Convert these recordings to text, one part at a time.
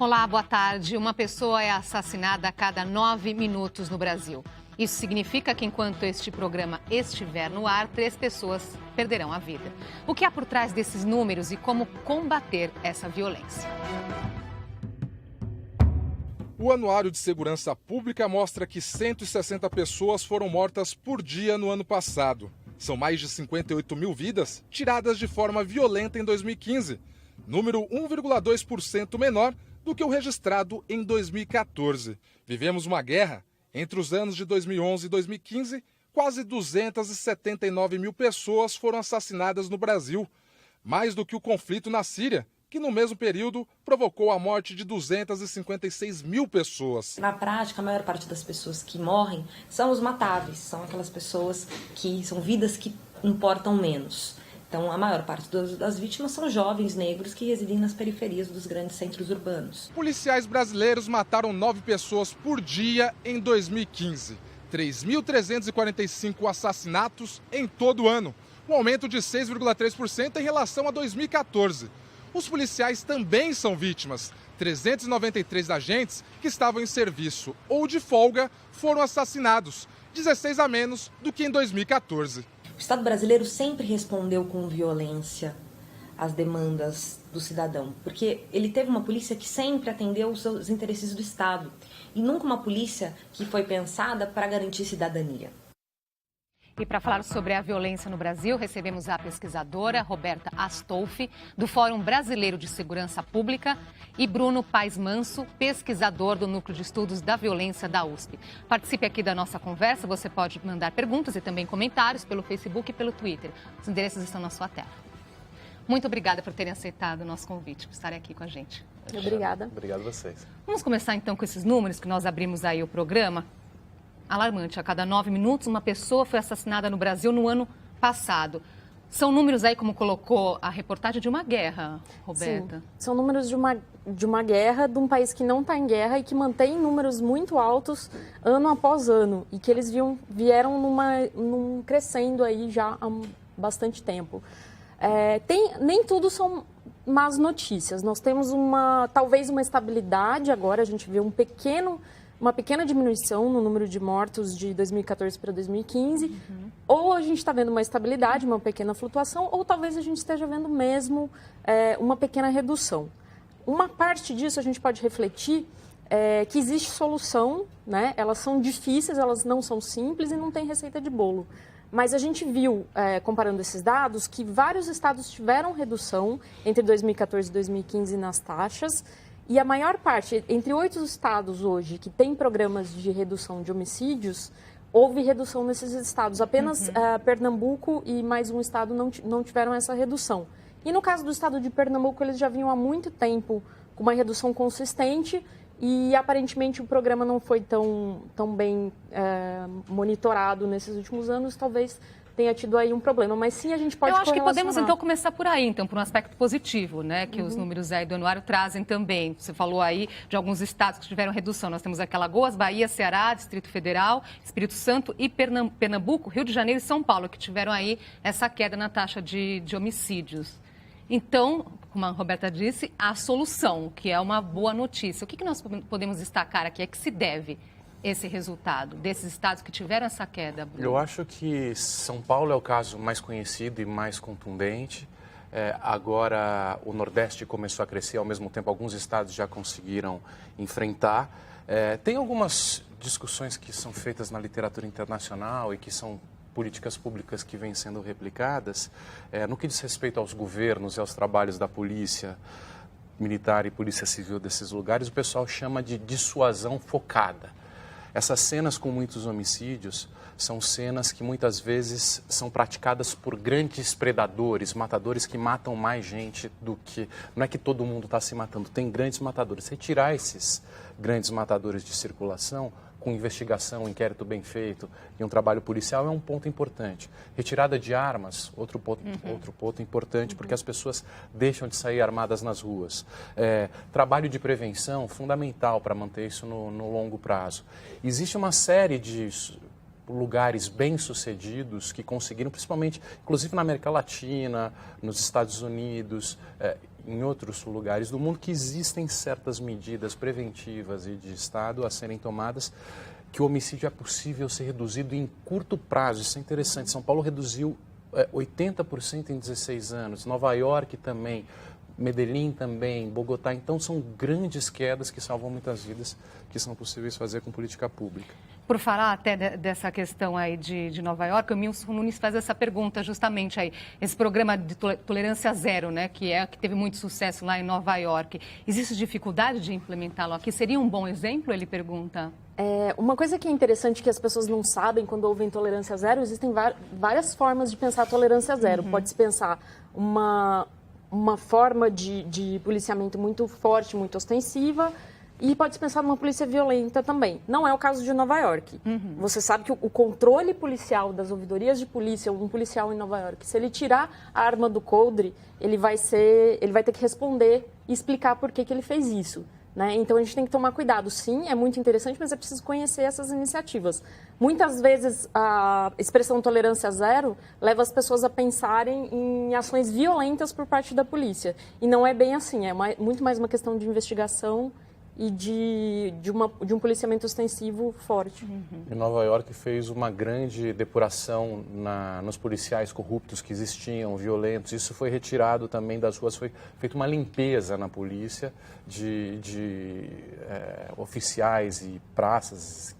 Olá, boa tarde. Uma pessoa é assassinada a cada 9 minutos no Brasil. Isso significa que enquanto este programa estiver no ar, 3 pessoas perderão a vida. O que há por trás desses números e como combater essa violência? O Anuário de Segurança Pública mostra que 160 pessoas foram mortas por dia no ano passado. São mais de 58 mil vidas tiradas de forma violenta em 2015, número 1,2% menor do que o registrado em 2014. Vivemos uma guerra. Entre os anos de 2011 e 2015, quase 279 mil pessoas foram assassinadas no Brasil, mais do que o conflito na Síria, que no mesmo período provocou a morte de 256 mil pessoas. Na prática, a maior parte das pessoas que morrem são os matáveis, são aquelas pessoas que são vidas que importam menos. Então, a maior parte das vítimas são jovens negros que residem nas periferias dos grandes centros urbanos. Policiais brasileiros mataram 9 pessoas por dia em 2015. 3.345 assassinatos em todo o ano, um aumento de 6,3% em relação a 2014. Os policiais também são vítimas. 393 agentes que estavam em serviço ou de folga foram assassinados, 16 a menos do que em 2014. O Estado brasileiro sempre respondeu com violência às demandas do cidadão, porque ele teve uma polícia que sempre atendeu os interesses do Estado e nunca uma polícia que foi pensada para garantir cidadania. E para falar sobre a violência no Brasil, recebemos a pesquisadora Roberta Astolfi, do Fórum Brasileiro de Segurança Pública, e Bruno Paes Manso, pesquisador do Núcleo de Estudos da Violência da USP. Participe aqui da nossa conversa, você pode mandar perguntas e também comentários pelo Facebook e pelo Twitter. Os endereços estão na sua tela. Muito obrigada por terem aceitado o nosso convite, por estarem aqui com a gente. Obrigada. Obrigado a vocês. Vamos começar então com esses números que nós abrimos aí o programa. Alarmante, a cada 9 minutos uma pessoa foi assassinada no Brasil no ano passado. São números aí, como colocou a reportagem, de uma guerra, Roberta. Sim, são números de uma guerra, de um país que não está em guerra e que mantém números muito altos ano após ano. E que eles vieram num crescendo aí já há bastante tempo. Nem tudo são más notícias. Nós temos talvez uma estabilidade agora, a gente vê uma pequena diminuição no número de mortos de 2014 para 2015, ou a gente está vendo uma estabilidade, uma pequena flutuação, ou talvez a gente esteja vendo mesmo uma pequena redução. Uma parte disso a gente pode refletir que existe solução, né? Elas são difíceis, elas não são simples e não tem receita de bolo. Mas a gente viu, comparando esses dados, que vários estados tiveram redução entre 2014 e 2015 nas taxas. E a maior parte, entre 8 estados hoje que têm programas de redução de homicídios, houve redução nesses estados. Apenas Pernambuco e mais um estado não tiveram essa redução. E no caso do estado de Pernambuco, eles já vinham há muito tempo com uma redução consistente e aparentemente o programa não foi tão bem monitorado nesses últimos anos, talvez tenha tido aí um problema, mas sim a gente pode correlacionar. Eu acho que podemos então começar por aí, então, por um aspecto positivo, né, que os números aí do anuário trazem também. Você falou aí de alguns estados que tiveram redução. Nós temos aqui Alagoas, Bahia, Ceará, Distrito Federal, Espírito Santo e Pernambuco, Rio de Janeiro e São Paulo, que tiveram aí essa queda na taxa de homicídios. Então, como a Roberta disse, a solução, que é uma boa notícia. O que nós podemos destacar aqui? É que se deve esse resultado desses estados que tiveram essa queda, Bruno? Eu acho que São Paulo é o caso mais conhecido e mais contundente. Agora o Nordeste começou a crescer, ao mesmo tempo alguns estados já conseguiram enfrentar. Tem algumas discussões que são feitas na literatura internacional e que são políticas públicas que vêm sendo replicadas. No que diz respeito aos governos e aos trabalhos da polícia militar e polícia civil desses lugares, o pessoal chama de dissuasão focada. Essas cenas com muitos homicídios são cenas que muitas vezes são praticadas por grandes predadores, matadores que matam mais gente do que... Não é que todo mundo está se matando, tem grandes matadores. Retirar esses grandes matadores de circulação, com investigação, inquérito bem feito e um trabalho policial, é um ponto importante. Retirada de armas, outro ponto importante, porque as pessoas deixam de sair armadas nas ruas. Trabalho de prevenção, fundamental para manter isso no longo prazo. Existe uma série de lugares bem-sucedidos que conseguiram, principalmente, inclusive na América Latina, nos Estados Unidos, em outros lugares do mundo que existem certas medidas preventivas e de Estado a serem tomadas, que o homicídio é possível ser reduzido em curto prazo. Isso é interessante. São Paulo reduziu 80% em 16 anos, Nova York também, Medellín também, Bogotá. Então, são grandes quedas que salvam muitas vidas, que são possíveis fazer com política pública. Por falar até dessa questão aí de Nova York, o Milson Nunes faz essa pergunta justamente aí, esse programa de tolerância zero, né, que teve muito sucesso lá em Nova York. Existe dificuldade de implementá-lo aqui? Seria um bom exemplo, ele pergunta? Uma coisa que é interessante que as pessoas não sabem quando ouvem tolerância zero, existem várias formas de pensar tolerância zero. Pode-se pensar uma forma de policiamento muito forte, muito ostensiva, e pode-se pensar numa polícia violenta também. Não é o caso de Nova York. Você sabe que o controle policial das ouvidorias de polícia, um policial em Nova York, se ele tirar a arma do coldre, ele vai ter que responder e explicar por que ele fez isso. Né? Então, a gente tem que tomar cuidado. Sim, é muito interessante, mas é preciso conhecer essas iniciativas. Muitas vezes, a expressão tolerância zero leva as pessoas a pensarem em ações violentas por parte da polícia. E não é bem assim, muito mais uma questão de investigação e de um policiamento ostensivo forte. E Nova York fez uma grande depuração nos policiais corruptos que existiam, violentos. Isso foi retirado também das ruas, foi feita uma limpeza na polícia de oficiais e praças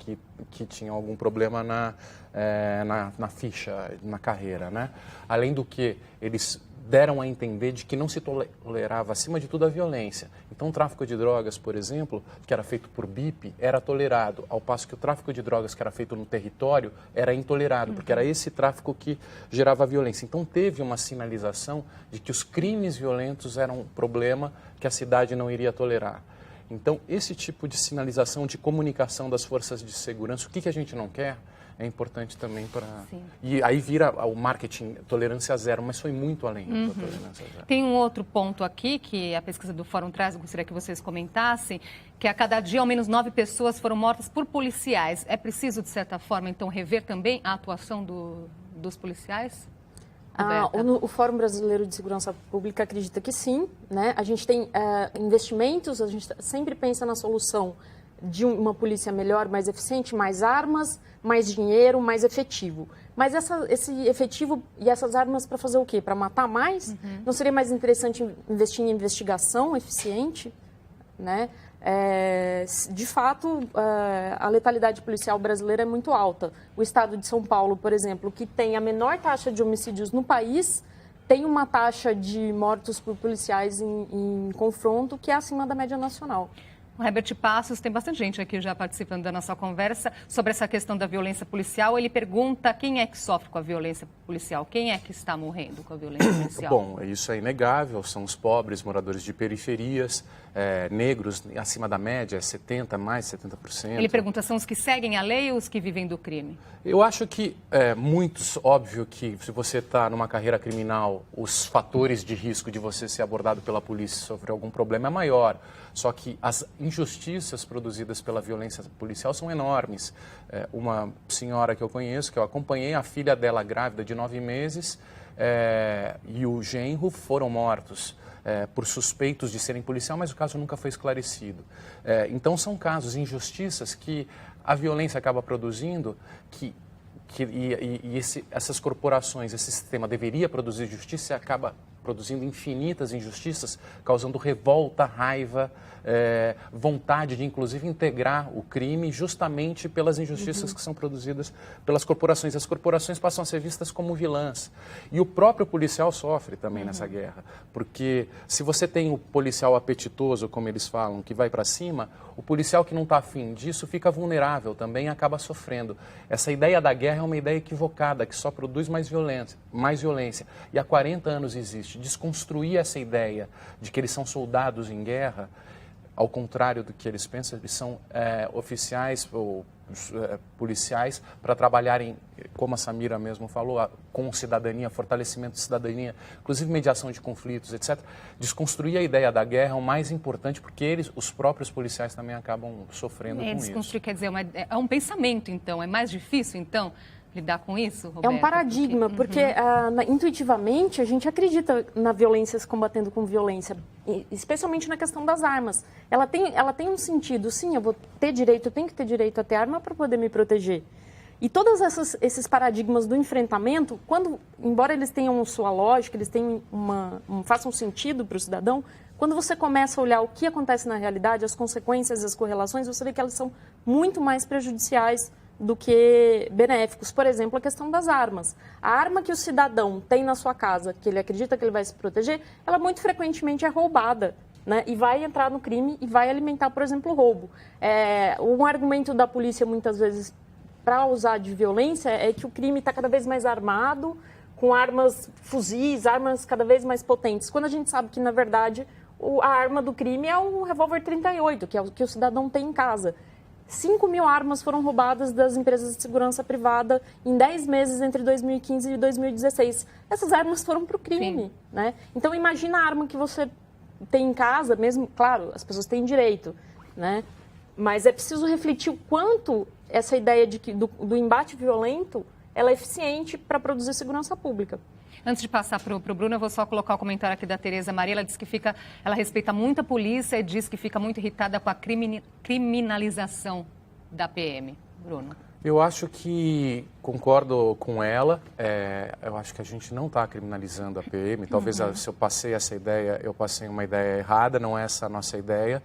que tinham algum problema na ficha, na carreira, né? Além do que eles deram a entender de que não se tolerava, acima de tudo, a violência. Então, o tráfico de drogas, por exemplo, que era feito por BIP, era tolerado, ao passo que o tráfico de drogas que era feito no território era intolerado, porque era esse tráfico que gerava violência. Então, teve uma sinalização de que os crimes violentos eram um problema que a cidade não iria tolerar. Então, esse tipo de sinalização, de comunicação das forças de segurança, o que a gente não quer, é importante também para... E aí vira o marketing tolerância zero, mas foi muito além da tolerância zero. Tem um outro ponto aqui que a pesquisa do Fórum traz, eu gostaria que vocês comentassem, que a cada dia ao menos 9 pessoas foram mortas por policiais. É preciso, de certa forma, então, rever também a atuação dos policiais? O Fórum Brasileiro de Segurança Pública acredita que sim, né? A gente tem investimentos, a gente sempre pensa na solução de uma polícia melhor, mais eficiente, mais armas, mais dinheiro, mais efetivo. Mas esse efetivo e essas armas para fazer o quê? Para matar mais? Não seria mais interessante investir em investigação eficiente? Né? De fato, a letalidade policial brasileira é muito alta. O estado de São Paulo, por exemplo, que tem a menor taxa de homicídios no país, tem uma taxa de mortos por policiais em confronto que é acima da média nacional. O Herbert Passos, tem bastante gente aqui já participando da nossa conversa sobre essa questão da violência policial. Ele pergunta quem é que sofre com a violência policial, quem é que está morrendo com a violência policial? Bom, isso é inegável, são os pobres, moradores de periferias, negros acima da média, mais de 70%. Ele pergunta, são os que seguem a lei ou os que vivem do crime? Eu acho que muitos, óbvio que se você está numa carreira criminal, os fatores de risco de você ser abordado pela polícia e sofrer algum problema é maior. Só que as injustiças produzidas pela violência policial são enormes. Uma senhora que eu conheço, que eu acompanhei, a filha dela grávida de 9 meses e o genro foram mortos por suspeitos de serem policial, mas o caso nunca foi esclarecido. Então são casos, injustiças que a violência acaba produzindo, essas corporações, esse sistema deveria produzir justiça e acaba produzindo infinitas injustiças, causando revolta, raiva, vontade de, inclusive, integrar o crime justamente pelas injustiças que são produzidas pelas corporações. As corporações passam a ser vistas como vilãs. E o próprio policial sofre também nessa guerra, porque se você tem o policial apetitoso, como eles falam, que vai para cima, o policial que não está afim disso fica vulnerável também e acaba sofrendo. Essa ideia da guerra é uma ideia equivocada, que só produz mais violência. E há 40 anos existe. Desconstruir essa ideia de que eles são soldados em guerra, ao contrário do que eles pensam, eles são oficiais ou policiais para trabalharem, como a Samira mesmo falou, com cidadania, fortalecimento de cidadania, inclusive mediação de conflitos, etc. Desconstruir a ideia da guerra é o mais importante, porque os próprios policiais também acabam sofrendo com isso. Desconstruir quer dizer, é um pensamento, então, é mais difícil, então, lidar com isso, Roberta? É um paradigma, porque intuitivamente a gente acredita na violência se combatendo com violência, especialmente na questão das armas. Ela tem um sentido, sim, eu tenho que ter direito a ter arma para poder me proteger. E todos esses paradigmas do enfrentamento, embora eles tenham sua lógica, eles façam sentido para o cidadão, quando você começa a olhar o que acontece na realidade, as consequências, as correlações, você vê que elas são muito mais prejudiciais do que benéficos. Por exemplo, a questão das armas. A arma que o cidadão tem na sua casa, que ele acredita que ele vai se proteger, ela muito frequentemente é roubada, né? E vai entrar no crime e vai alimentar, por exemplo, o roubo. Um argumento da polícia, muitas vezes, para usar de violência, é que o crime está cada vez mais armado, com armas, fuzis, armas cada vez mais potentes, quando a gente sabe que, na verdade, a arma do crime é um revólver 38, que é o que o cidadão tem em casa. 5.000 armas foram roubadas das empresas de segurança privada em 10 meses entre 2015 e 2016. Essas armas foram para o crime, né? Então, imagina a arma que você tem em casa, mesmo, claro, as pessoas têm direito, né? Mas é preciso refletir o quanto essa ideia do embate violento ela é eficiente para produzir segurança pública. Antes de passar para o Bruno, eu vou só colocar o comentário aqui da Tereza Maria. Ela diz que ela respeita muito a polícia e diz que fica muito irritada com a criminalização da PM. Bruno. Eu acho que concordo com ela. Eu acho que a gente não está criminalizando a PM. Talvez se eu passei essa ideia, eu passei uma ideia errada, não é essa a nossa ideia.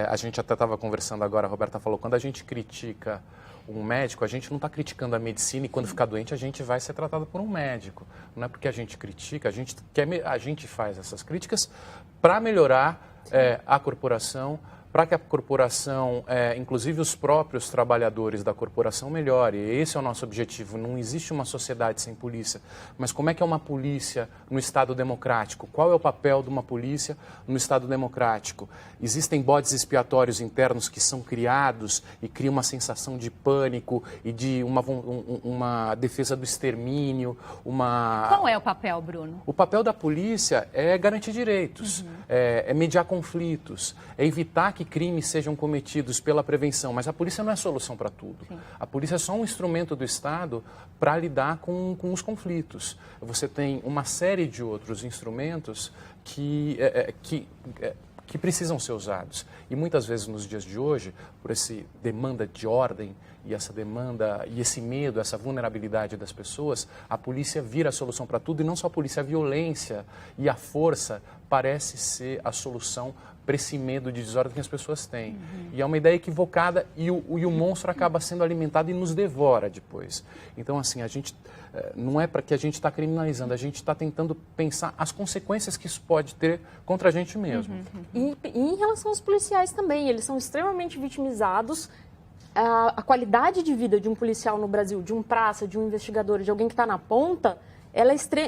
A gente até estava conversando agora, a Roberta falou, quando a gente critica um médico, a gente não está criticando a medicina e quando ficar doente a gente vai ser tratado por um médico. Não é porque a gente critica, a gente faz essas críticas para melhorar a corporação, para que a corporação, inclusive os próprios trabalhadores da corporação, melhore. Esse é o nosso objetivo. Não existe uma sociedade sem polícia. Mas como é que é uma polícia no Estado democrático? Qual é o papel de uma polícia no Estado democrático? Existem bodes expiatórios internos que são criados e criam uma sensação de pânico e de uma defesa do extermínio. Qual é o papel, Bruno? O papel da polícia é garantir direitos, é mediar conflitos, é evitar que crimes sejam cometidos pela prevenção, mas a polícia não é solução para tudo. Sim. A polícia é só um instrumento do Estado para lidar com os conflitos. Você tem uma série de outros instrumentos que precisam ser usados. E muitas vezes nos dias de hoje, por essa demanda de ordem e essa demanda e esse medo, essa vulnerabilidade das pessoas, a polícia vira a solução para tudo e não só a polícia, a violência e a força parece ser a solução para esse medo de desordem que as pessoas têm. E é uma ideia equivocada e o monstro acaba sendo alimentado e nos devora depois. Então, assim, a gente não é para que a gente está criminalizando, a gente está tentando pensar as consequências que isso pode ter contra a gente mesmo. E em relação aos policiais também, eles são extremamente vitimizados. A qualidade de vida de um policial no Brasil, de um praça, de um investigador, de alguém que está na ponta,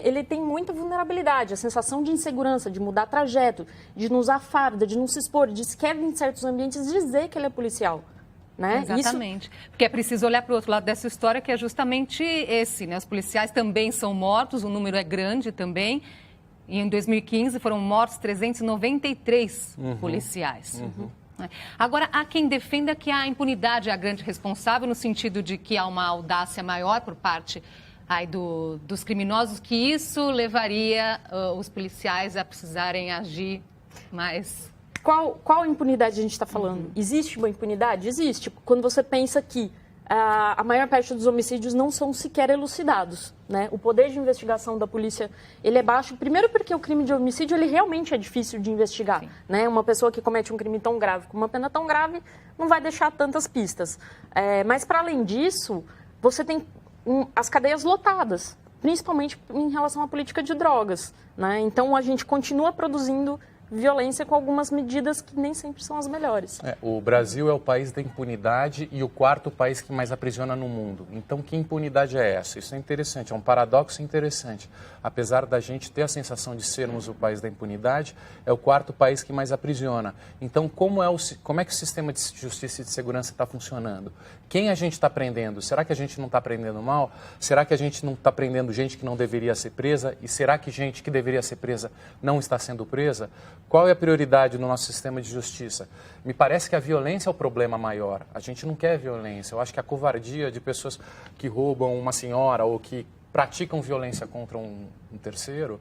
ele tem muita vulnerabilidade, a sensação de insegurança, de mudar trajeto, de não usar farda, de não se expor, de sequer em certos ambientes dizer que ele é policial. Né? Exatamente. Porque é preciso olhar para o outro lado dessa história, que é justamente esse, né? Os policiais também são mortos, o número é grande também. E em 2015 foram mortos 393 policiais. Agora, há quem defenda que a impunidade é a grande responsável, no sentido de que há uma audácia maior por parte dos criminosos, que isso levaria os policiais a precisarem agir mais. Qual impunidade a gente está falando? Existe uma impunidade? Existe. Quando você pensa que a maior parte dos homicídios não são sequer elucidados, né? O poder de investigação da polícia ele é baixo, primeiro porque o crime de homicídio ele realmente é difícil de investigar, né? Uma pessoa que comete um crime tão grave, com uma pena tão grave, não vai deixar tantas pistas. Mas, para além disso, você tem as cadeias lotadas, principalmente em relação à política de drogas, né? Então, a gente continua produzindo violência com algumas medidas que nem sempre são as melhores. O Brasil é o país da impunidade e o quarto país que mais aprisiona no mundo. Então, que impunidade é essa? Isso é interessante, é um paradoxo interessante. Apesar da gente ter a sensação de sermos o país da impunidade, é o quarto país que mais aprisiona. Então, como é que o sistema de justiça e de segurança está funcionando? Quem a gente está prendendo? Será que a gente não está prendendo mal? Será que a gente não está prendendo gente que não deveria ser presa? E será que gente que deveria ser presa não está sendo presa? Qual é a prioridade no nosso sistema de justiça? Me parece que a violência é o problema maior. A gente não quer violência. Eu acho que a covardia de pessoas que roubam uma senhora ou que praticam violência contra um terceiro,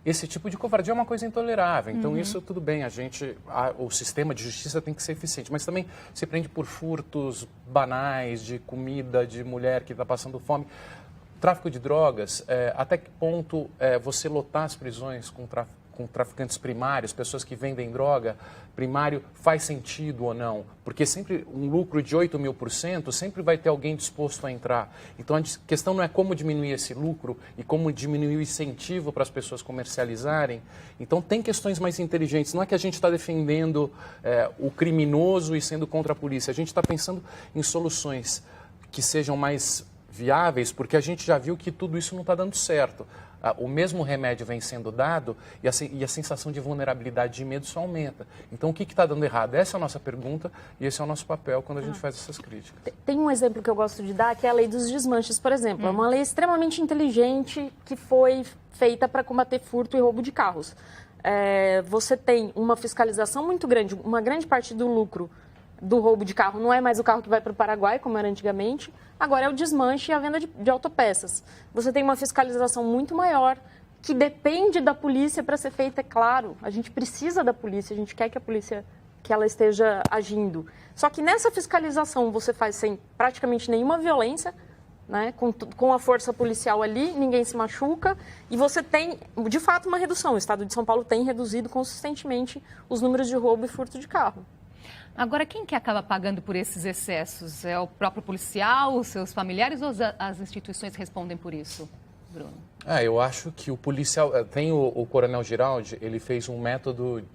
esse tipo de covardia é uma coisa intolerável. Então, isso tudo bem, o sistema de justiça tem que ser eficiente, mas também se prende por furtos banais de comida, de mulher que está passando fome. Tráfico de drogas, até que ponto você lotar as prisões com traficantes primários, pessoas que vendem droga primário, faz sentido ou não? Porque sempre um lucro de 8.000%, sempre vai ter alguém disposto a entrar. Então a questão não é como diminuir esse lucro e como diminuir o incentivo para as pessoas comercializarem. Então tem questões mais inteligentes. Não é que a gente está defendendo o criminoso e sendo contra a polícia. A gente está pensando em soluções que sejam mais viáveis, porque a gente já viu que tudo isso não está dando certo. O mesmo remédio vem sendo dado e a sensação de vulnerabilidade, de medo só aumenta. Então, o que está dando errado? Essa é a nossa pergunta e esse é o nosso papel quando a gente faz essas críticas. Tem um exemplo que eu gosto de dar, que é a lei dos desmanches, por exemplo. É uma lei extremamente inteligente que foi feita para combater furto e roubo de carros. Você tem uma fiscalização muito grande, uma grande parte do lucro do roubo de carro não é mais o carro que vai para o Paraguai, como era antigamente, agora é o desmanche e a venda de autopeças. Você tem uma fiscalização muito maior, que depende da polícia para ser feita, é claro. A gente precisa da polícia, a gente quer que a polícia que ela esteja agindo. Só que nessa fiscalização você faz sem praticamente nenhuma violência, né? Com a força policial ali, ninguém se machuca e você tem, de fato, uma redução. O Estado de São Paulo tem reduzido consistentemente os números de roubo e furto de carro. Agora, quem que acaba pagando por esses excessos? É o próprio policial, os seus familiares ou as instituições respondem por isso, Bruno? Eu acho que o policial... Tem o Coronel Giraldi, ele fez um método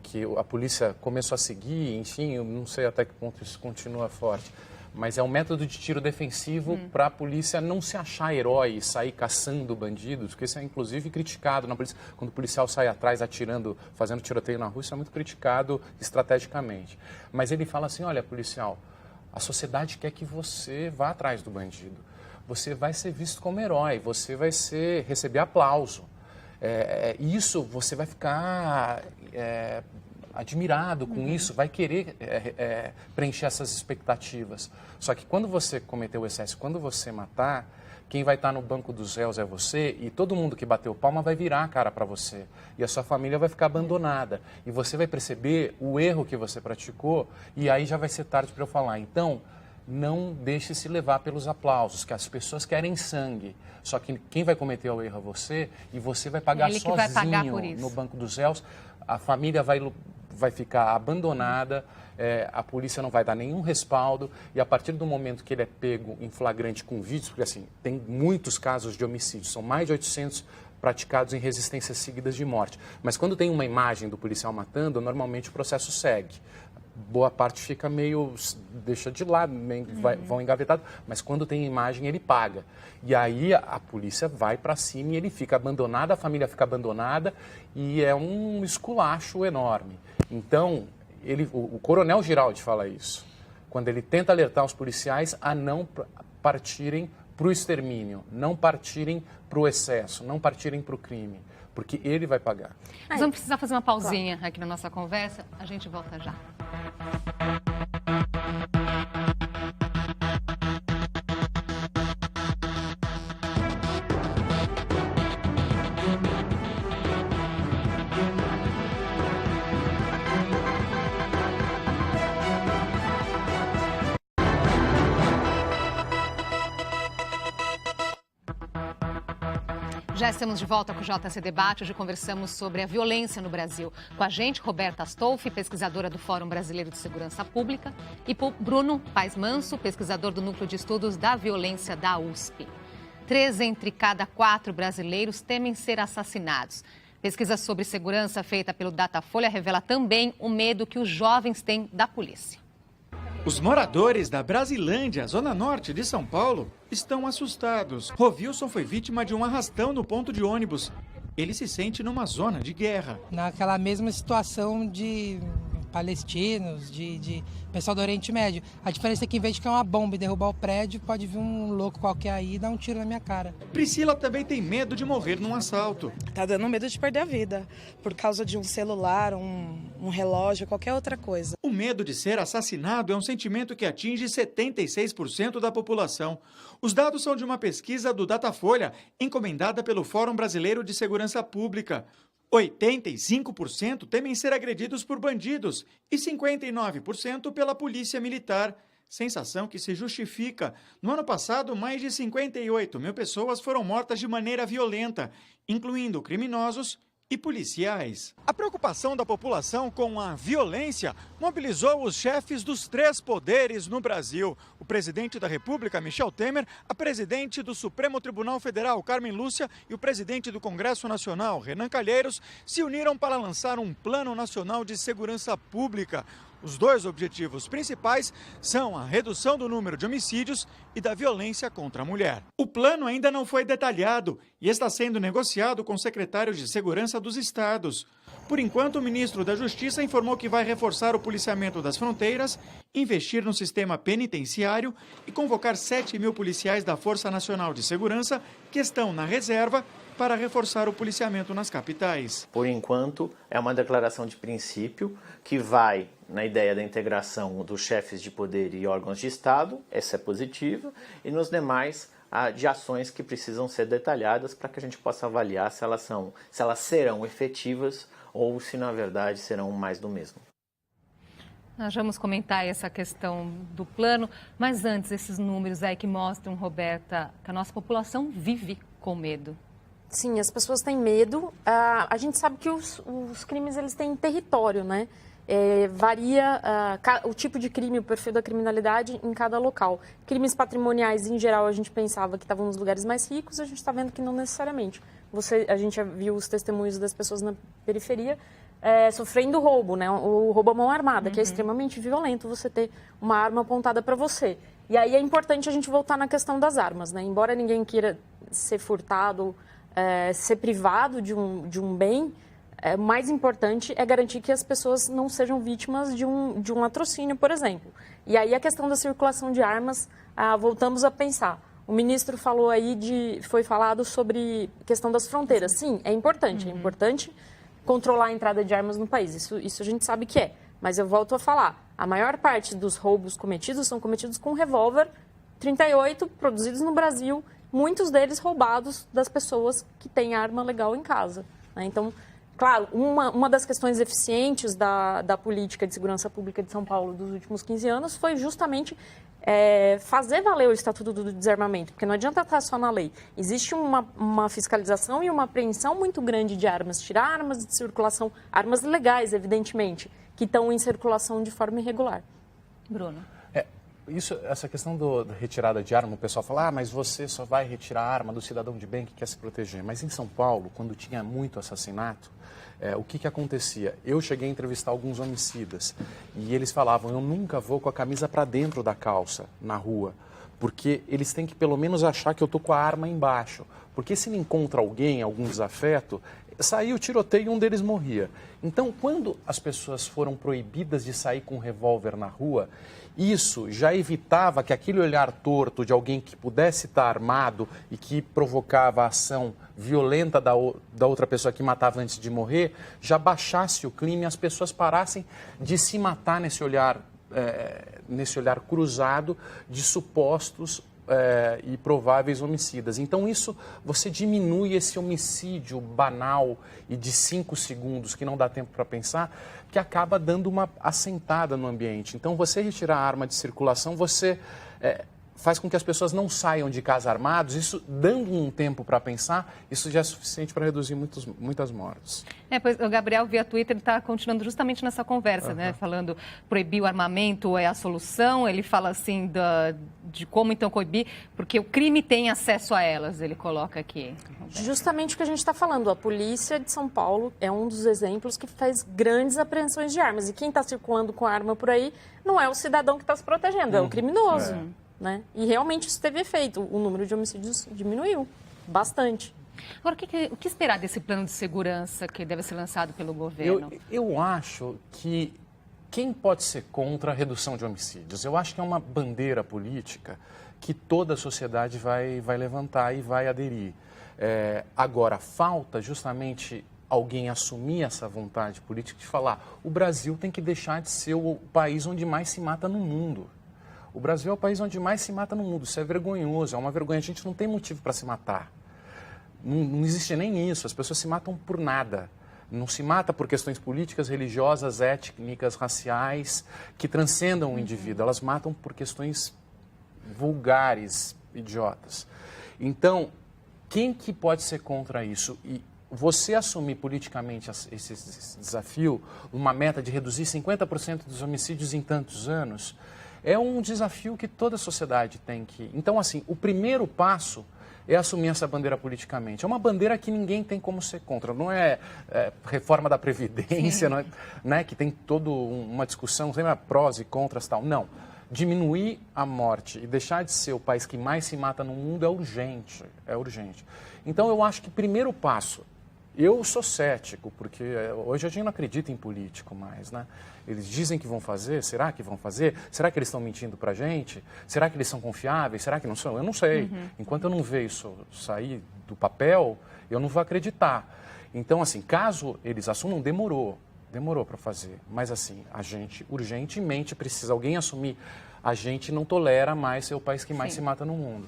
que a polícia começou a seguir, enfim, eu não sei até que ponto isso continua forte, mas é um método de tiro defensivo para a polícia não se achar herói e sair caçando bandidos, porque isso é inclusive criticado na polícia. Quando o policial sai atrás atirando, fazendo tiroteio na rua, isso é muito criticado estrategicamente. Mas ele fala assim, olha, policial, a sociedade quer que você vá atrás do bandido. Você vai ser visto como herói, você vai receber aplauso. Isso você vai ficar... admirado com isso, vai querer preencher essas expectativas. Só que quando você cometer o excesso, quando você matar, quem vai estar no banco dos réus é você e todo mundo que bateu palma vai virar a cara para você. E a sua família vai ficar abandonada. E você vai perceber o erro que você praticou e aí já vai ser tarde para eu falar. Então, não deixe se levar pelos aplausos, que as pessoas querem sangue. Só que quem vai cometer o erro é você e você vai pagar sozinho vai pagar por isso. No banco dos réus. A família vai ficar abandonada, a polícia não vai dar nenhum respaldo e a partir do momento que ele é pego em flagrante com vídeos, porque assim, tem muitos casos de homicídio, são mais de 800 praticados em resistências seguidas de morte. Mas quando tem uma imagem do policial matando, normalmente o processo segue. Boa parte fica meio, deixa de lado, vão engavetado, mas quando tem imagem ele paga. E aí a polícia vai para cima e ele fica abandonado, a família fica abandonada e é um esculacho enorme. Então, o Coronel Giraldi fala isso, quando ele tenta alertar os policiais a não partirem para o extermínio, não partirem para o excesso, não partirem para o crime, porque ele vai pagar. Nós vamos precisar fazer uma pausinha aqui na nossa conversa, a gente volta já. Já estamos de volta com o JC Debate. Hoje conversamos sobre a violência no Brasil. Com a gente, Roberta Astolfi, pesquisadora do Fórum Brasileiro de Segurança Pública, e Bruno Paes Manso, pesquisador do Núcleo de Estudos da Violência da USP. 3 entre cada 4 brasileiros temem ser assassinados. Pesquisa sobre segurança feita pelo Datafolha revela também o medo que os jovens têm da polícia. Os moradores da Brasilândia, zona norte de São Paulo, estão assustados. Rovilson foi vítima de um arrastão no ponto de ônibus. Ele se sente numa zona de guerra. Naquela mesma situação de palestinos, de pessoal do Oriente Médio. A diferença é que em vez de cair uma bomba e derrubar o prédio, pode vir um louco qualquer aí e dar um tiro na minha cara. Priscila também tem medo de morrer num assalto. Tá dando medo de perder a vida por causa de um celular, um relógio, qualquer outra coisa. O medo de ser assassinado é um sentimento que atinge 76% da população. Os dados são de uma pesquisa do Datafolha, encomendada pelo Fórum Brasileiro de Segurança Pública. 85% temem ser agredidos por bandidos e 59% pela polícia militar. Sensação que se justifica. No ano passado, mais de 58 mil pessoas foram mortas de maneira violenta, incluindo criminosos e policiais. A preocupação da população com a violência mobilizou os chefes dos 3 poderes no Brasil. O presidente da República, Michel Temer, a presidente do Supremo Tribunal Federal, Carmen Lúcia, e o presidente do Congresso Nacional, Renan Calheiros, se uniram para lançar um Plano Nacional de Segurança Pública. Os 2 objetivos principais são a redução do número de homicídios e da violência contra a mulher. O plano ainda não foi detalhado e está sendo negociado com secretários de segurança dos estados. Por enquanto, o ministro da Justiça informou que vai reforçar o policiamento das fronteiras, investir no sistema penitenciário e convocar 7 mil policiais da Força Nacional de Segurança que estão na reserva para reforçar o policiamento nas capitais. Por enquanto, é uma declaração de princípio que vai na ideia da integração dos chefes de poder e órgãos de Estado, essa é positiva, e nos demais de ações que precisam ser detalhadas para que a gente possa avaliar se elas serão efetivas ou se, na verdade, serão mais do mesmo. Nós vamos comentar essa questão do plano, mas antes, esses números aí que mostram, Roberta, que a nossa população vive com medo. Sim, as pessoas têm medo. A gente sabe que os crimes eles têm território, né? Varia o tipo de crime, o perfil da criminalidade em cada local. Crimes patrimoniais, em geral, a gente pensava que estavam nos lugares mais ricos, a gente está vendo que não necessariamente. A gente já viu os testemunhos das pessoas na periferia sofrendo roubo, né? O roubo à mão armada, que é extremamente violento você ter uma arma apontada para você. E aí é importante a gente voltar na questão das armas, né? Embora ninguém queira ser furtado, ser privado de um bem, o mais importante é garantir que as pessoas não sejam vítimas de um latrocínio, por exemplo. E aí a questão da circulação de armas, voltamos a pensar. O ministro falou aí foi falado sobre a questão das fronteiras. Sim, é importante controlar a entrada de armas no país, isso a gente sabe que é. Mas eu volto a falar, a maior parte dos roubos cometidos são cometidos com revólver 38, produzidos no Brasil, muitos deles roubados das pessoas que têm arma legal em casa, né? Então, claro, uma das questões eficientes da política de segurança pública de São Paulo dos últimos 15 anos foi justamente fazer valer o Estatuto do Desarmamento, porque não adianta estar só na lei. Existe uma fiscalização e uma apreensão muito grande de armas, tirar armas de circulação, armas legais, evidentemente, que estão em circulação de forma irregular. Bruno. Essa questão da retirada de arma, o pessoal fala, mas você só vai retirar a arma do cidadão de bem que quer se proteger. Mas em São Paulo, quando tinha muito assassinato, o que acontecia? Eu cheguei a entrevistar alguns homicidas e eles falavam, eu nunca vou com a camisa para dentro da calça, na rua, porque eles têm que pelo menos achar que eu estou com a arma embaixo. Porque se me encontra alguém, algum desafeto, saía o tiroteio e um deles morria. Então, quando as pessoas foram proibidas de sair com um revólver na rua, isso já evitava que aquele olhar torto de alguém que pudesse estar armado e que provocava a ação violenta da outra pessoa que matava antes de morrer, já baixasse o clima e as pessoas parassem de se matar nesse olhar cruzado de supostos e prováveis homicidas. Então você diminui esse homicídio banal e de 5 segundos que não dá tempo para pensar, que acaba dando uma assentada no ambiente. Então você retirar a arma de circulação, você faz com que as pessoas não saiam de casa armados, isso dando um tempo para pensar, isso já é suficiente para reduzir muitas mortes. Pois o Gabriel, via Twitter, ele está continuando justamente nessa conversa, né? Falando proibir o armamento é a solução, ele fala assim de como então coibir, porque o crime tem acesso a elas, ele coloca aqui. Justamente o que a gente está falando, a polícia de São Paulo é um dos exemplos que faz grandes apreensões de armas, e quem está circulando com arma por aí não é o cidadão que está se protegendo, é o criminoso. Né? E realmente isso teve efeito, o número de homicídios diminuiu bastante. Agora, o que esperar desse plano de segurança que deve ser lançado pelo governo? Eu acho que quem pode ser contra a redução de homicídios? Eu acho que é uma bandeira política que toda a sociedade vai levantar e vai aderir. Agora, falta justamente alguém assumir essa vontade política de falar: o Brasil tem que deixar de ser o país onde mais se mata no mundo. O Brasil é o país onde mais se mata no mundo. Isso é vergonhoso, é uma vergonha. A gente não tem motivo para se matar. Não existe nem isso. As pessoas se matam por nada. Não se mata por questões políticas, religiosas, étnicas, raciais, que transcendam o indivíduo. Elas matam por questões vulgares, idiotas. Então, quem que pode ser contra isso? E você assumir politicamente esse desafio, uma meta de reduzir 50% dos homicídios em tantos anos, é um desafio que toda a sociedade tem que... Então, assim, o primeiro passo é assumir essa bandeira politicamente. É uma bandeira que ninguém tem como ser contra. Não é reforma da Previdência, não é, né, que tem toda uma discussão, sempre prós e contras e tal. Não. Diminuir a morte e deixar de ser o país que mais se mata no mundo é urgente. É urgente. Então, eu acho que primeiro passo... Eu sou cético, porque hoje a gente não acredita em político mais, né? Eles dizem que vão fazer, será que vão fazer? Será que eles estão mentindo pra gente? Será que eles são confiáveis? Será que não são? Eu não sei. Enquanto eu não ver isso sair do papel, eu não vou acreditar. Então, assim, caso eles assumam, demorou para fazer. Mas, assim, a gente urgentemente precisa, alguém assumir, a gente não tolera mais ser o país que mais se mata no mundo.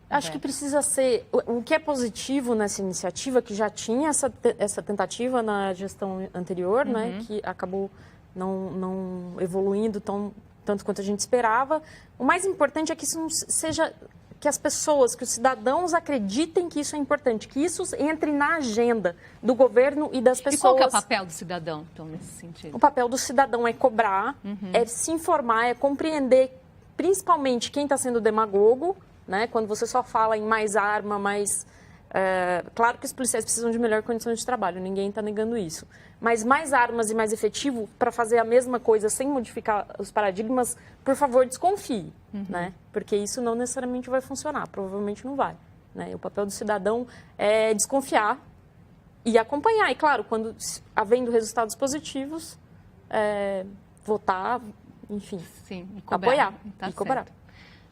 Acho que precisa ser... O que é positivo nessa iniciativa, que já tinha essa tentativa na gestão anterior, né, que acabou não evoluindo tanto quanto a gente esperava. O mais importante é que isso não seja... Que as pessoas, que os cidadãos acreditem que isso é importante, que isso entre na agenda do governo e das pessoas. E qual que é o papel do cidadão, então, nesse sentido? O papel do cidadão é cobrar, é se informar, é compreender, principalmente quem está sendo demagogo, né? Quando você só fala em mais arma, mais... claro que os policiais precisam de melhor condição de trabalho, ninguém está negando isso. Mas mais armas e mais efetivo para fazer a mesma coisa sem modificar os paradigmas, por favor, desconfie, né? Porque isso não necessariamente vai funcionar, provavelmente não vai. Né? O papel do cidadão é desconfiar e acompanhar. E, claro, quando havendo resultados positivos, votar, enfim, sim, e apoiar e cobrar.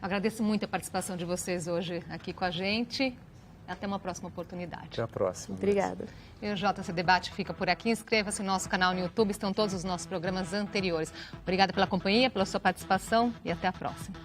Agradeço muito a participação de vocês hoje aqui com a gente. Até uma próxima oportunidade. Até a próxima. Obrigada. E o JC Debate fica por aqui. Inscreva-se no nosso canal no YouTube. Estão todos os nossos programas anteriores. Obrigada pela companhia, pela sua participação e até a próxima.